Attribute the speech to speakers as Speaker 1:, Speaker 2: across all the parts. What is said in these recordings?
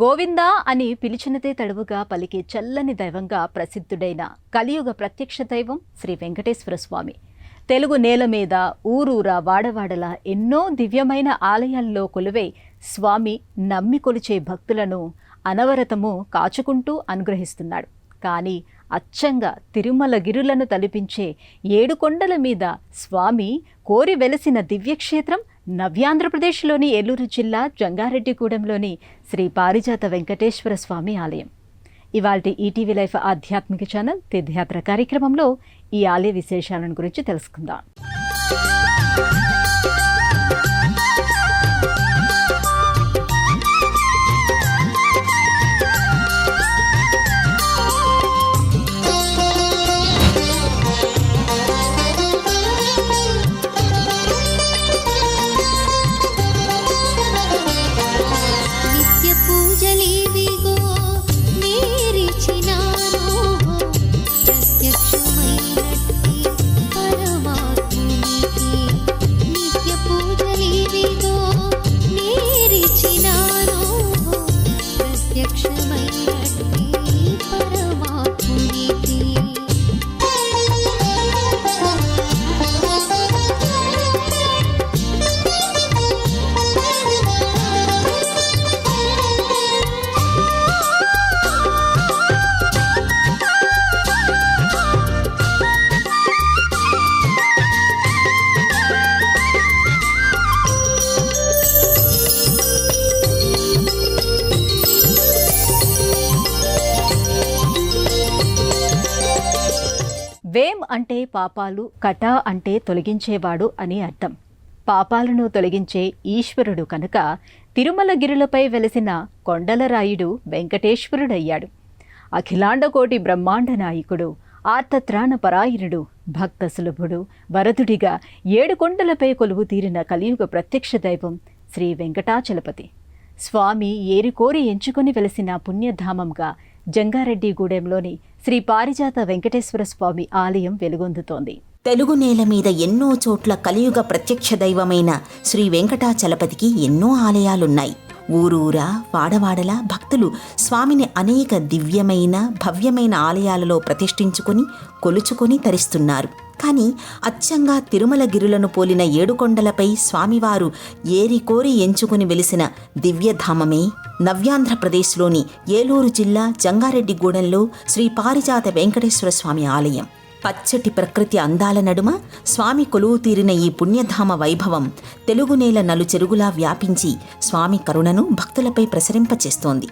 Speaker 1: గోవిందా అని పిలిచినదే తడువుగా పలికే చల్లని దైవంగా ప్రసిద్ధుడైన కలియుగ ప్రత్యక్ష దైవం శ్రీ వెంకటేశ్వర స్వామి. తెలుగు నేల మీద ఊరూరా వాడవాడలా ఎన్నో దివ్యమైన ఆలయాల్లో కొలువై స్వామి నమ్మి కొలిచే భక్తులను అనవరతము కాచుకుంటూ అనుగ్రహిస్తున్నాడు. కానీ అచ్చంగా తిరుమల గిరులను తలిపించే ఏడుకొండల మీద స్వామి కోరి వెలసిన దివ్యక్షేత్రం నవ్యాంధ్రప్రదేశ్లోని ఏలూరు జిల్లా జంగారెడ్డిగూడెంలోని శ్రీ పారిజాత వెంకటేశ్వర స్వామి ఆలయం. ఇవాల్టి ఈటీవీ లైఫ్ ఆధ్యాత్మిక ఛానల్ తీర్థయాత్ర కార్యక్రమంలో ఈ ఆలయ విశేషాలను గురించి తెలుసుకుందాం. వేం అంటే పాపాలు, కట అంటే తొలగించేవాడు అని అర్థం. పాపాలను తొలగించే ఈశ్వరుడు కనుక తిరుమల గిరులపై వెలసిన కొండలరాయుడు వెంకటేశ్వరుడయ్యాడు. అఖిలాండకోటి బ్రహ్మాండ నాయకుడు, ఆర్తత్రాణ పరాయణుడు, భక్త సులభుడు, వరదుడిగా ఏడుకొండలపై కొలువు తీరిన కలియుగ ప్రత్యక్ష దైవం శ్రీ వెంకటాచలపతి. స్వామి ఏరికోరి ఎంచుకొని వెలసిన పుణ్యధామంగా జంగారెడ్డిగూడెంలోని శ్రీ పారిజాత వెంకటేశ్వర స్వామి ఆలయం వెలుగొందుతోంది.
Speaker 2: తెలుగు నేల మీద ఎన్నో చోట్ల కలియుగ ప్రత్యక్ష దైవమైన శ్రీ వెంకటాచలపతికి ఎన్నో ఆలయాలున్నాయి. ఊరూరా వాడవాడలా భక్తులు స్వామిని అనేక దివ్యమైన భవ్యమైన ఆలయాలలో ప్రతిష్ఠించుకొని కొలుచుకొని తరిస్తున్నారు. కానీ అచ్చంగా తిరుమల గిరులను పోలిన ఏడుకొండలపై స్వామివారు ఏరికోరి ఎంచుకుని వెలిసిన దివ్యధామమే నవ్యాంధ్రప్రదేశ్లోని ఏలూరు జిల్లా జంగారెడ్డిగూడెంలో శ్రీ పారిజాత వెంకటేశ్వర స్వామి ఆలయం. పచ్చటి ప్రకృతి అందాల నడుమ స్వామి కొలువు తీరిన ఈ పుణ్యధామ వైభవం తెలుగు నేల నలుచెరుగులా వ్యాపించి స్వామి కరుణను భక్తులపై ప్రసరింపచేస్తోంది.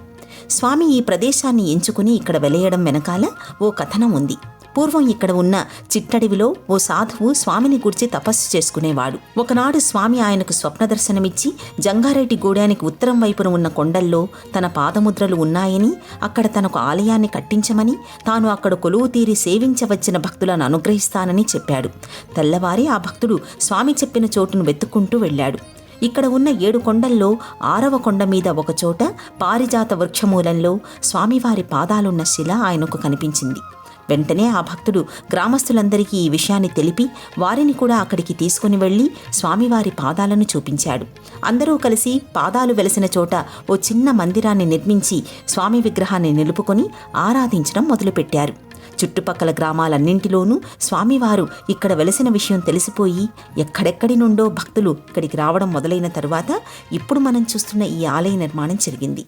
Speaker 2: స్వామి ఈ ప్రదేశాన్ని ఎంచుకుని ఇక్కడ వెలయడం వెనకాల ఓ కథనం ఉంది. పూర్వం ఇక్కడ ఉన్న చిట్టడివిలో ఓ సాధువు స్వామిని గురించి తపస్సు చేసుకునేవాడు. ఒకనాడు స్వామి ఆయనకు స్వప్న దర్శనమిచ్చి జంగారెడ్డిగూడెనికి ఉత్తరం వైపున ఉన్న కొండల్లో తన పాదముద్రలు ఉన్నాయని, అక్కడ తనకు ఆలయాన్ని కట్టించమని, తాను అక్కడ కొలువు తీరి సేవించవచ్చిన భక్తులను అనుగ్రహిస్తానని చెప్పాడు. తెల్లవారి ఆ భక్తుడు స్వామి చెప్పిన చోటును వెతుక్కుంటూ వెళ్ళాడు. ఇక్కడ ఉన్న 7 కొండల్లో 6వ కొండ మీద ఒకచోట పారిజాత వృక్షమూలంలో స్వామివారి పాదాలున్న శిల ఆయనకు కనిపించింది. వెంటనే ఆ భక్తుడు గ్రామస్తులందరికీ ఈ విషయాన్ని తెలిపి వారిని కూడా అక్కడికి తీసుకుని వెళ్లి స్వామివారి పాదాలను చూపించాడు. అందరూ కలిసి పాదాలు వెలసిన చోట ఓ చిన్న మందిరాన్ని నిర్మించి స్వామి విగ్రహాన్ని నిలుపుకొని ఆరాధించడం మొదలుపెట్టారు. చుట్టుపక్కల గ్రామాలన్నింటిలోనూ స్వామివారు ఇక్కడ వెలసిన విషయం తెలిసిపోయి ఎక్కడెక్కడి నుండో భక్తులు ఇక్కడికి రావడం మొదలైన తరువాత ఇప్పుడు మనం చూస్తున్న ఈ ఆలయ నిర్మాణం జరిగింది.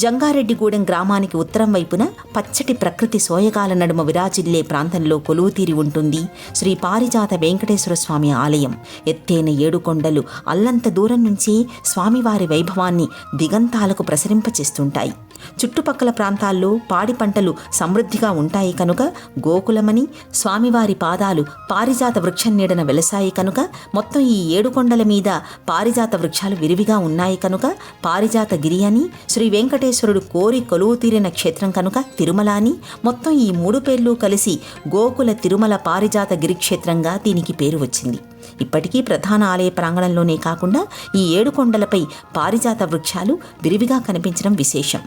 Speaker 2: జంగారెడ్డిగూడెం గ్రామానికి ఉత్తరం వైపున పచ్చటి ప్రకృతి సోయగాల నడుమ విరాజిల్లే ప్రాంతంలో కొలువుతీరి ఉంటుంది శ్రీ పారిజాత వెంకటేశ్వర స్వామి ఆలయం. ఎత్తైన 7 కొండలు అల్లంత దూరం నుంచి స్వామివారి వైభవాన్ని దిగంతాలకు ప్రసరింపచేస్తుంటాయి. చుట్టుపక్కల ప్రాంతాల్లో పాడి పంటలు సమృద్ధిగా ఉంటాయి కనుక గోకులమని, స్వామివారి పాదాలు పారిజాత వృక్షం నీడన వెలసాయి కనుక, మొత్తం ఈ 7 కొండల మీద పారిజాత వృక్షాలు విరివిగా ఉన్నాయి కనుక పారిజాత గిరి అని, శ్రీ వెంకటేశ్వరుడు కోరి కొలువు తీరిన క్షేత్రం కనుక తిరుమల అని, మొత్తం ఈ 3 పేర్లు కలిసి గోకుల తిరుమల పారిజాత గిరిక్షేత్రంగా దీనికి పేరు వచ్చింది. ఇప్పటికీ ప్రధాన ఆలయ ప్రాంగణంలోనే కాకుండా ఈ 7 కొండలపై పారిజాత వృక్షాలు విరివిగా కనిపించడం విశేషం.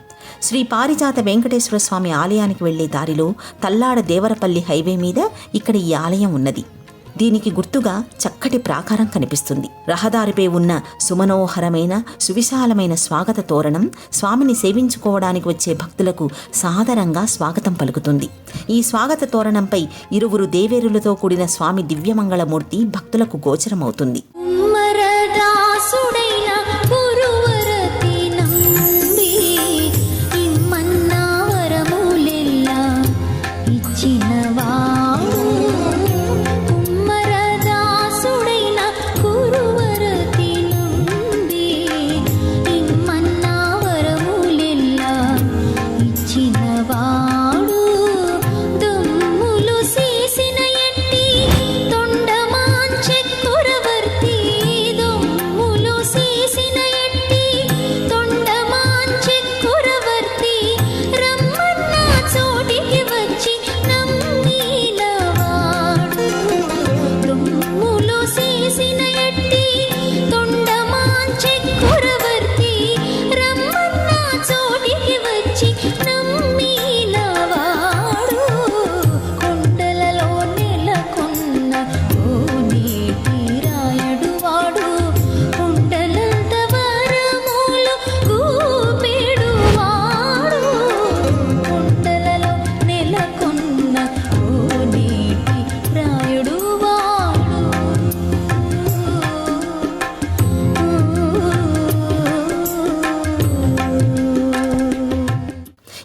Speaker 2: శ్రీ పారిజాత వెంకటేశ్వర స్వామి ఆలయానికి వెళ్లే దారిలో తల్లాడ దేవరపల్లి హైవే మీద ఇక్కడ ఈ ఆలయం ఉన్నది. దీనికి గుర్తుగా చక్కటి ప్రాకారం కనిపిస్తుంది. రహదారిపై ఉన్న సుమనోహరమైన సువిశాలమైన స్వాగత తోరణం స్వామిని సేవించుకోవడానికి వచ్చే భక్తులకు సాదరంగా స్వాగతం పలుకుతుంది. ఈ స్వాగత తోరణంపై 2 దేవేరులతో కూడిన స్వామి దివ్యమంగళమూర్తి భక్తులకు గోచరమవుతుంది.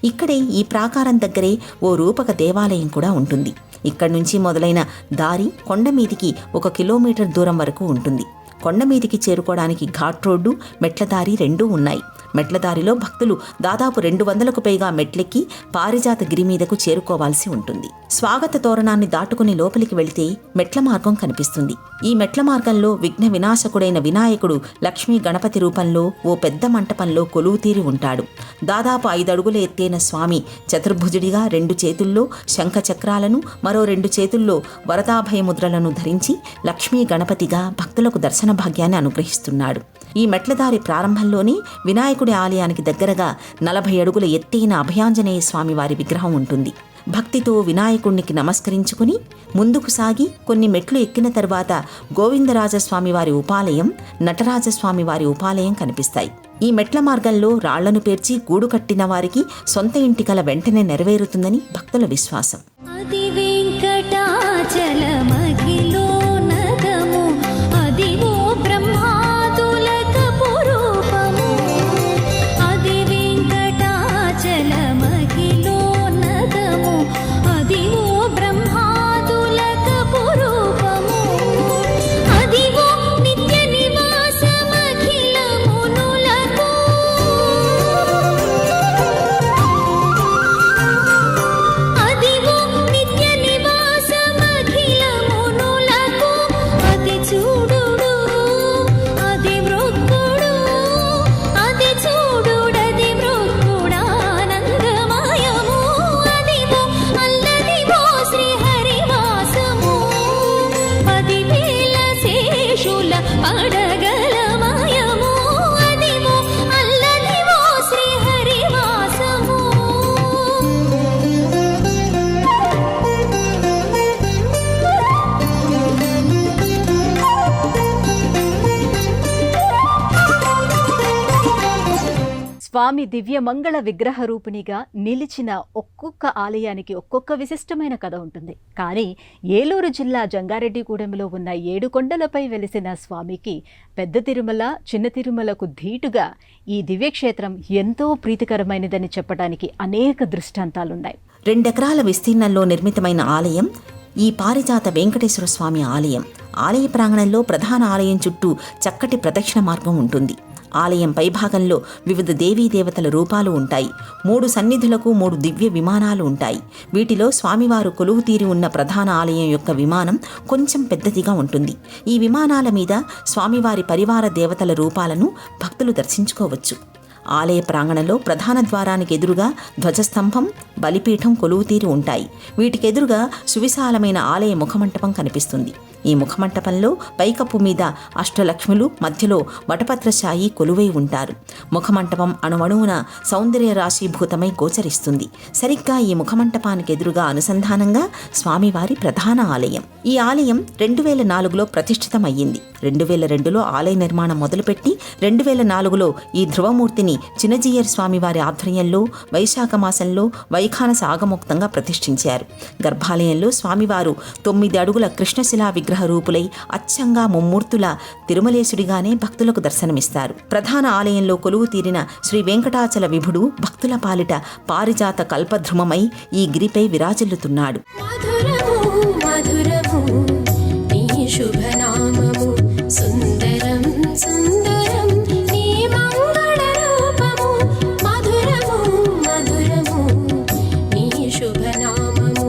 Speaker 2: ఇక్కడే ఈ ప్రాకారం దగ్గరే ఓ రూపక దేవాలయం కూడా ఉంటుంది. ఇక్కడి నుంచి మొదలైన దారి కొండ మీదికి 1 కిలోమీటర్ దూరం వరకు ఉంటుంది. కొండ మీదికి చేరుకోవడానికి ఘాట్ రోడ్డు, మెట్లదారి 2 ఉన్నాయి. మెట్లదారిలో భక్తులు దాదాపు 200కు పైగా మెట్లెక్కి పారిజాత గిరి మీదకు చేరుకోవాల్సి ఉంటుంది. స్వాగత తోరణాన్ని దాటుకుని లోపలికి వెళితే మెట్ల మార్గం కనిపిస్తుంది. ఈ మెట్ల మార్గంలో విఘ్న వినాశకుడైన వినాయకుడు లక్ష్మీ గణపతి రూపంలో ఓ పెద్ద మంటపంలో కొలువు తీరి ఉంటాడు. దాదాపు 5 అడుగుల ఎత్తైన స్వామి చతుర్భుజుడిగా 2 చేతుల్లో శంఖ చక్రాలను, మరో 2 చేతుల్లో వరదాభయ ముద్రలను ధరించి లక్ష్మీ గణపతిగా భక్తులకు దర్శన భాగ్యాన్ని అనుగ్రహిస్తున్నాడు. ఈ మెట్లదారి ప్రారంభంలోనే వినాయకుడి ఆలయానికి దగ్గరగా 40 అడుగుల ఎత్తైన అభయాంజనేయ స్వామి వారి విగ్రహం ఉంటుంది. భక్తితో వినాయకుడికి నమస్కరించుకుని ముందుకు సాగి కొన్ని మెట్లు ఎక్కిన తరువాత గోవిందరాజస్వామి వారి ఉపాలయం, నటరాజస్వామి వారి ఉపాలయం కనిపిస్తాయి. ఈ మెట్ల మార్గంలో రాళ్లను పేర్చి గూడు కట్టిన వారికి సొంత ఇంటి కల వెంటనే నెరవేరుతుందని భక్తుల విశ్వాసం.
Speaker 1: స్వామి దివ్యమంగళ విగ్రహ రూపిణిగా నిలిచిన ఒక్కొక్క ఆలయానికి ఒక్కొక్క విశిష్టమైన కథ ఉంటుంది. కానీ ఏలూరు జిల్లా జంగారెడ్డిగూడెంలో ఉన్న 7 కొండలపై వెలిసిన స్వామికి పెద్ద తిరుమల, చిన్న తిరుమలకు ధీటుగా ఈ దివ్యక్షేత్రం ఎంతో ప్రీతికరమైనదని చెప్పడానికి అనేక దృష్టాంతాలున్నాయి.
Speaker 2: 2 ఎకరాల విస్తీర్ణంలో నిర్మితమైన ఆలయం ఈ పారిజాత వెంకటేశ్వర స్వామి ఆలయం. ఆలయ ప్రాంగణంలో ప్రధాన ఆలయం చుట్టూ చక్కటి ప్రదక్షిణ మార్గం ఉంటుంది. ఆలయం పైభాగంలో వివిధ దేవీ దేవతల రూపాలు ఉంటాయి. 3 సన్నిధులకు 3 దివ్య విమానాలు ఉంటాయి. వీటిలో స్వామివారు కొలువు తీరి ఉన్న ప్రధాన ఆలయం యొక్క విమానం కొంచెం పెద్దదిగా ఉంటుంది. ఈ విమానాల మీద స్వామివారి పరివార దేవతల రూపాలను భక్తులు దర్శించుకోవచ్చు. ఆలయ ప్రాంగణంలో ప్రధాన ద్వారానికి ఎదురుగా ధ్వజస్తంభం, బలిపీఠం కొలువుతీరి ఉంటాయి. వీటికెదురుగా సువిశాలమైన ఆలయ ముఖమంటపం కనిపిస్తుంది. ఈ ముఖమంటపంలో పైకప్పు మీద అష్టలక్ష్ములు, మధ్యలో వటపత్రశాయి కొలువై ఉంటారు. ముఖమంటపం అణువణువున సౌందర్య రాశీభూతమై గోచరిస్తుంది. సరిగ్గా ఈ ముఖమంటపానికి ఎదురుగా అనుసంధానంగా స్వామివారి ప్రధాన ఆలయం. ఈ ఆలయం 2004లో ప్రతిష్ఠితమయ్యింది. 2002లో ఆలయ నిర్మాణం మొదలుపెట్టి 2004లో ఈ ధ్రువమూర్తిని చిన్నజీయర్ స్వామివారి ఆధ్వర్యంలో వైశాఖ మాసంలో వైఖానస ఆగమోక్తంగా ప్రతిష్ఠించారు. గర్భాలయంలో స్వామివారు 9 అడుగుల కృష్ణశిలా విగ్రహ రూపులై అచ్చంగా ముమ్మూర్తుల తిరుమలేశుడిగానే భక్తులకు దర్శనమిస్తారు. ప్రధాన ఆలయంలో కొలువు తీరిన శ్రీ వెంకటాచల విభుడు భక్తుల పాలిట పారిజాత కల్పద్రుమమై ఈ గిరిపై విరాజిల్లుతున్నాడు.
Speaker 3: సుందరం సుందరం నీ మంగళ రూపము, మధురము మధురము నీ శుభనామము.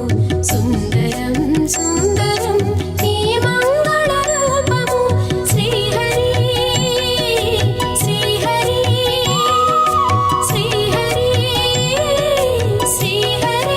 Speaker 3: సుందరం సుందరం నీ మంగళ రూపము, శ్రీహరి శ్రీహరి శ్రీహరి శ్రీహరి.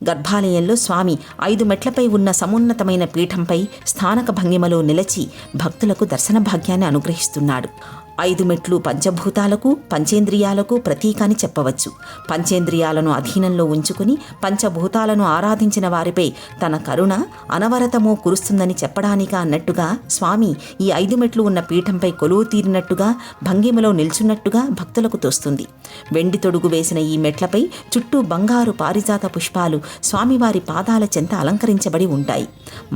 Speaker 2: గర్భాలయంలో స్వామి 5 మెట్లపై ఉన్న సమున్నతమైన పీఠంపై స్థానక భంగిమలో నిలిచి భక్తులకు దర్శన భాగ్యాన్ని అనుగ్రహిస్తున్నాడు. 5 మెట్లు పంచభూతాలకు, పంచేంద్రియాలకు ప్రతీక అని చెప్పవచ్చు. పంచేంద్రియాలను అధీనంలో ఉంచుకుని పంచభూతాలను ఆరాధించిన వారిపై తన కరుణ అనవరతమో కురుస్తుందని చెప్పడానిక అన్నట్టుగా స్వామి ఈ 5 మెట్లు ఉన్న పీఠంపై కొలువు తీరినట్టుగా భంగిమలో నిల్చున్నట్టుగా భక్తులకు తోస్తుంది. వెండి తొడుగు వేసిన ఈ మెట్లపై చుట్టూ బంగారు పారిజాత పుష్పాలు స్వామివారి పాదాల చెంత అలంకరించబడి ఉంటాయి.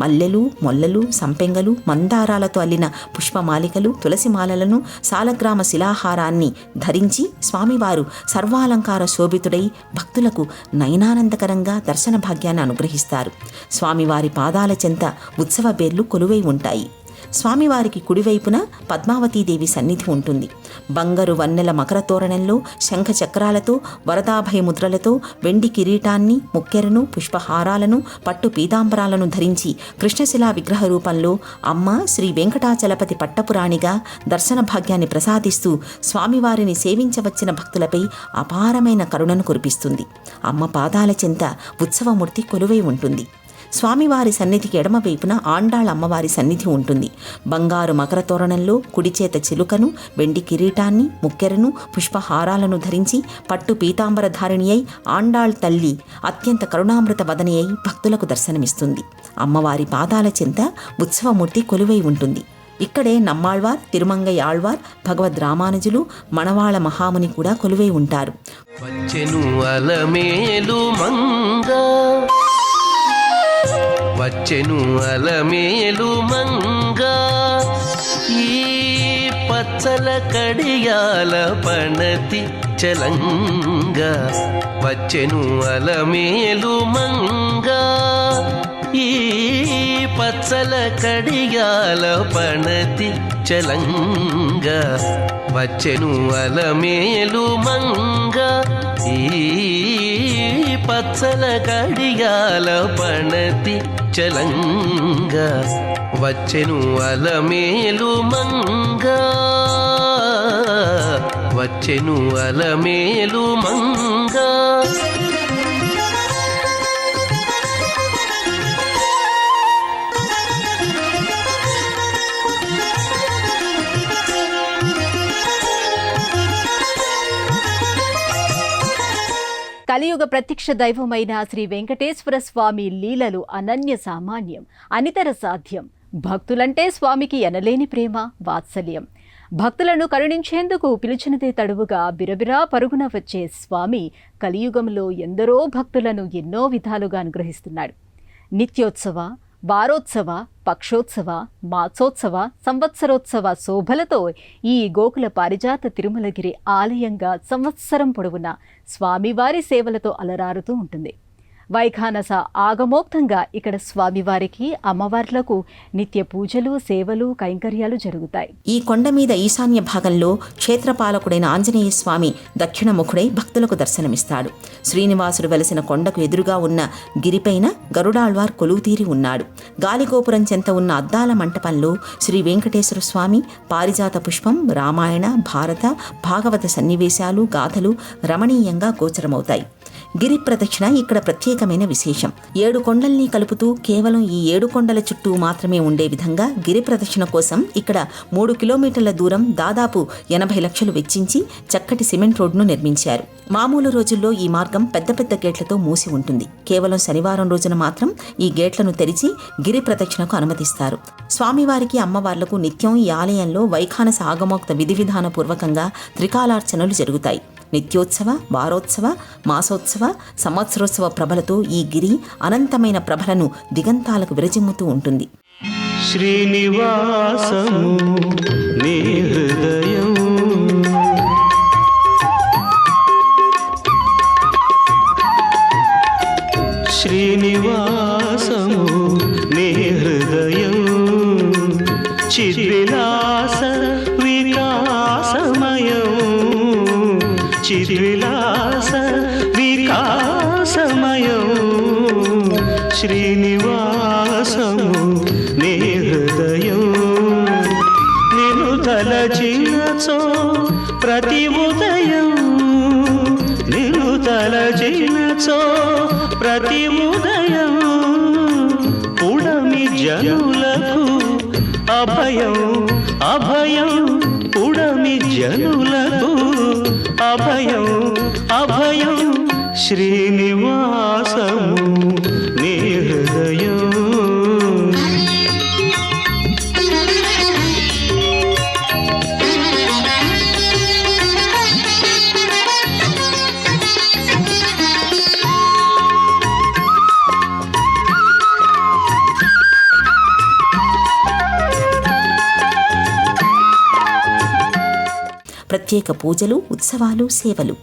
Speaker 2: మల్లెలు, మొల్లలు, సంపెంగలు, మందారాలతో అల్లిన పుష్పమాలికలు, తులసిమాలలను, సాలగ్రామ శిలాహారాన్ని ధరించి స్వామివారు సర్వాలంకార శోభితుడై భక్తులకు నయనానందకరంగా దర్శన భాగ్యాన్ని అనుగ్రహిస్తారు. స్వామివారి పాదాల చెంత ఉత్సవ బేర్లు కొలువై ఉంటాయి. స్వామివారికి కుడివైపున పద్మావతీదేవి సన్నిధి ఉంటుంది. బంగారు వన్నెల మకర తోరణంలో శంఖ చక్రాలతో, వరదాభయ ముద్రలతో, వెండి కిరీటాన్ని, ముక్కెరను, పుష్పహారాలను, పట్టు పీతాంబరాలను ధరించి కృష్ణశిలా విగ్రహ రూపంలో అమ్మ శ్రీ వెంకటాచలపతి పట్టపురాణిగా దర్శన భాగ్యాన్ని ప్రసాదిస్తూ స్వామివారిని సేవించవచ్చిన భక్తులపై అపారమైన కరుణను కురిపిస్తుంది. అమ్మ పాదాల చెంత ఉత్సవమూర్తి కొలువై ఉంటుంది. స్వామివారి సన్నిధికి ఎడమవైపున ఆండాళ్ అమ్మవారి సన్నిధి ఉంటుంది. బంగారు మకర తోరణంలో కుడిచేత చిలుకను, వెండి కిరీటాన్ని, ముక్కెరను, పుష్పహారాలను ధరించి పట్టు పీతాంబర ధారిణి అయి ఆండాళ్ తల్లి అత్యంత కరుణామృత వదని అయి భక్తులకు దర్శనమిస్తుంది. అమ్మవారి పాదాల చెంత ఉత్సవమూర్తి కొలువై ఉంటుంది. ఇక్కడే నమ్మాళ్వార్, తిరుమంగై ఆళ్వార్, భగవద్ రామానుజులు, మణవాళ మహాముని కూడా కొలువై ఉంటారు.
Speaker 4: వచ్చెను అలమేలు మంగా ఈ పచ్చల కడియాల పణతి చలంగా. వచ్చెను అలమేలు మంగా ఈ పచ్చల కడియాల పణతి చలంగా. వచ్చెను అలమేలు మంగా ఈ పచ్చల కడియాల పణతి చలంగా. వచ్చెను అలమేలు మంగా, వచ్చెను అలమేలు మంగా.
Speaker 1: కలియుగ ప్రత్యక్ష దైవమైన శ్రీ వెంకటేశ్వర స్వామి లీలలు అనన్య సామాన్యం, అనితర సాధ్యం. భక్తులంటే స్వామికి ఎనలేని ప్రేమ, వాత్సల్యం. భక్తులను కరుణించేందుకు పిలిచినదే తడువుగా బిరబిరా పరుగున వచ్చే స్వామి కలియుగంలో ఎందరో భక్తులను ఎన్నో విధాలుగా అనుగ్రహిస్తున్నాడు. నిత్యోత్సవ, వారోత్సవ, పక్షోత్సవ, మాసోత్సవ, సంవత్సరోత్సవ శోభలతో ఈ గోకుల పారిజాత తిరుమలగిరి ఆలయంగా సంవత్సరం పొడవునా స్వామివారి సేవలతో అలరారుతూ ఉంటుంది. వైఖానస ఆగమోక్తంగా ఇక్కడ స్వామివారికి, అమ్మవార్లకు నిత్య పూజలు, సేవలు, కైంకర్యాలు జరుగుతాయి.
Speaker 2: ఈ కొండ మీద ఈశాన్య భాగంలో క్షేత్రపాలకుడైన ఆంజనేయ స్వామి దక్షిణముఖుడై భక్తులకు దర్శనమిస్తాడు. శ్రీనివాసుడు వెలసిన కొండకు ఎదురుగా ఉన్న గిరిపైన గరుడాళ్వార్ కొలువుతీరి ఉన్నాడు. గాలిగోపురం చెంత ఉన్న అద్దాల మంటపంలో శ్రీ వెంకటేశ్వర స్వామి, పారిజాత పుష్పం, రామాయణ, భారత, భాగవత సన్నివేశాలు, గాథలు రమణీయంగా గోచరమవుతాయి. గిరి ప్రదక్షిణ ఇక్కడ ప్రత్యేకమైన విశేషం. 7 కొండల్ని కలుపుతూ కేవలం ఈ 7 కొండల చుట్టూ మాత్రమే ఉండే విధంగా గిరి ప్రదక్షిణ కోసం ఇక్కడ 3 కిలోమీటర్ల దూరం దాదాపు 80 లక్షలు వెచ్చించి చక్కటి సిమెంట్ రోడ్డును నిర్మించారు. మామూలు రోజుల్లో ఈ మార్గం పెద్ద పెద్ద గేట్లతో మూసి ఉంటుంది. కేవలం శనివారం రోజున మాత్రం ఈ గేట్లను తెరిచి గిరి ప్రదక్షిణకు అనుమతిస్తారు. స్వామివారికి, అమ్మవార్లకు నిత్యం ఈ ఆలయంలో వైఖానస ఆగమోక్త విధి విధాన పూర్వకంగా త్రికాలార్చనలు జరుగుతాయి. నిత్యోత్సవ, వారోత్సవ, మాసోత్సవ, సంవత్సరోత్సవ ప్రభలతో ఈ గిరి అనంతమైన ప్రభలను దిగంతాలకు విరజిమ్ముతూ ఉంటుంది.
Speaker 5: శ్రీనివాసము నీ హృదయం, శ్రీనివాసము నీ హృదయం, చిద్విలాస వికాసమయం, చిద్విలాస వికాసమయం, శ్రీనివాసము నీ హృదయం. నిన్ను తలచినచో ప్రతి ఉదయం, నిన్ను తలచినచో ప్రతి ఉదయం, పుడమి జనులకు అభయం, అభయం, పుడమి జనులకు అభయం, అభయం, శ్రీనివాసము నీ హృదయం.
Speaker 2: ప్రత్యేక పూజలు, ఉత్సవాలు, సేవలు.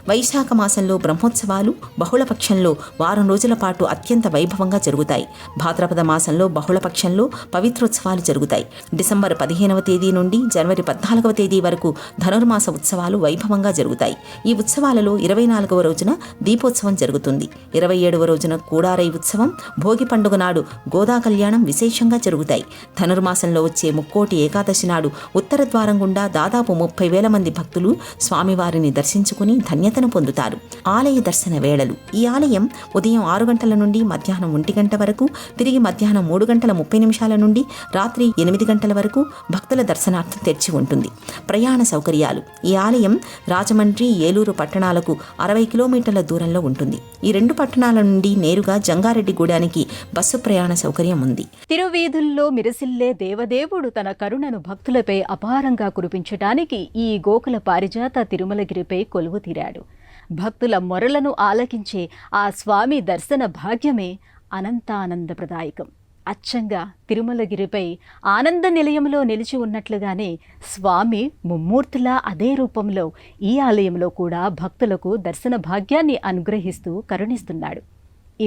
Speaker 2: వైశాఖ మాసంలో బ్రహ్మోత్సవాలు, బహుళపక్షంలో వారం రోజుల పాటు అత్యంత వైభవంగా జరుగుతాయి. భాద్రపద మాసంలో బహుళపక్షంలో పవిత్రోత్సవాలు జరుగుతాయి. డిసెంబర్ 15వ తేదీ నుండి జనవరి 14వ తేదీ వరకు ధనుర్మాస ఉత్సవాలు వైభవంగా జరుగుతాయి. ఈ ఉత్సవాలలో 24వ రోజున దీపోత్సవం జరుగుతుంది. 27వ రోజున కూడారై ఉత్సవం, భోగి పండుగ నాడు గోదా కళ్యాణం విశేషంగా జరుగుతాయి. ధనుర్మాసంలో వచ్చే ముక్కోటి ఏకాదశి నాడు ఉత్తర ద్వారం గుండా దాదాపు 30,000 మంది భక్తులు స్వామివారిని దర్శించుకుని ధన్యతను పొందుతారు. ఆలయ దర్శన వేళలు. ఈ ఆలయం ఉదయం 6 గంటల నుండి మధ్యాహ్నం 1 గంట వరకు, తిరిగి మధ్యాహ్నం 3 గంటల 30 నిమిషాల నుండి రాత్రి 8 గంటల వరకు భక్తుల దర్శనార్థం తెరిచి ఉంటుంది. ప్రయాణ సౌకర్యాలు. ఈ ఆలయం రాజమండ్రి, ఏలూరు పట్టణాలకు 60 కిలోమీటర్ల దూరంలో ఉంటుంది. ఈ 2 పట్టణాల నుండి నేరుగా జంగారెడ్డిగూడానికి బస్సు ప్రయాణ సౌకర్యం ఉంది.
Speaker 1: తిరువీధుల్లో మిరసిల్లే దేవదేవుడు తన కరుణను భక్తులపై అపారంగా కురిపించడానికి ఈ గోకుల పారిజాత తిరుమలగిరిపై కొలువు తీరాడు. భక్తుల మొరలను ఆలకించే ఆ స్వామి దర్శన భాగ్యమే అనంతానందప్రదాయకం. అచ్చంగా తిరుమలగిరిపై ఆనంద నిలయంలో నిలిచి ఉన్నట్లుగానే స్వామి ముమ్మూర్తులా అదే రూపంలో ఈ ఆలయంలో కూడా భక్తులకు దర్శన భాగ్యాన్ని అనుగ్రహిస్తూ కరుణిస్తున్నాడు.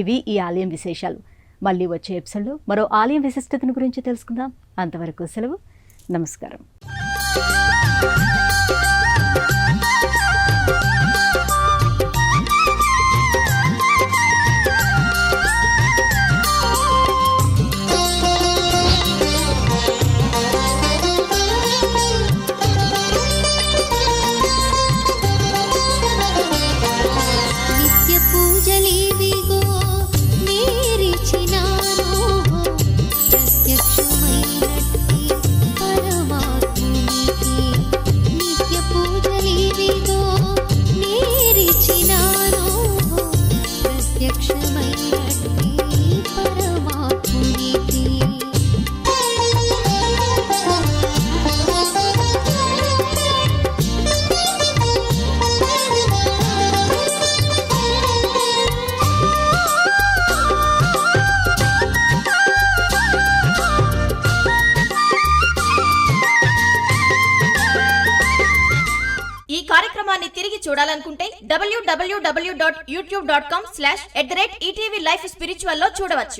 Speaker 1: ఇవి ఈ ఆలయం విశేషాలు. మళ్ళీ వచ్చే ఎపిసోడ్లో మరో ఆలయం విశిష్టతను గురించి తెలుసుకుందాం. అంతవరకు సెలవు. నమస్కారం.
Speaker 6: చూడాలనుకుంటే www.youtube.com/@ETV Life Spiritual లో చూడవచ్చు.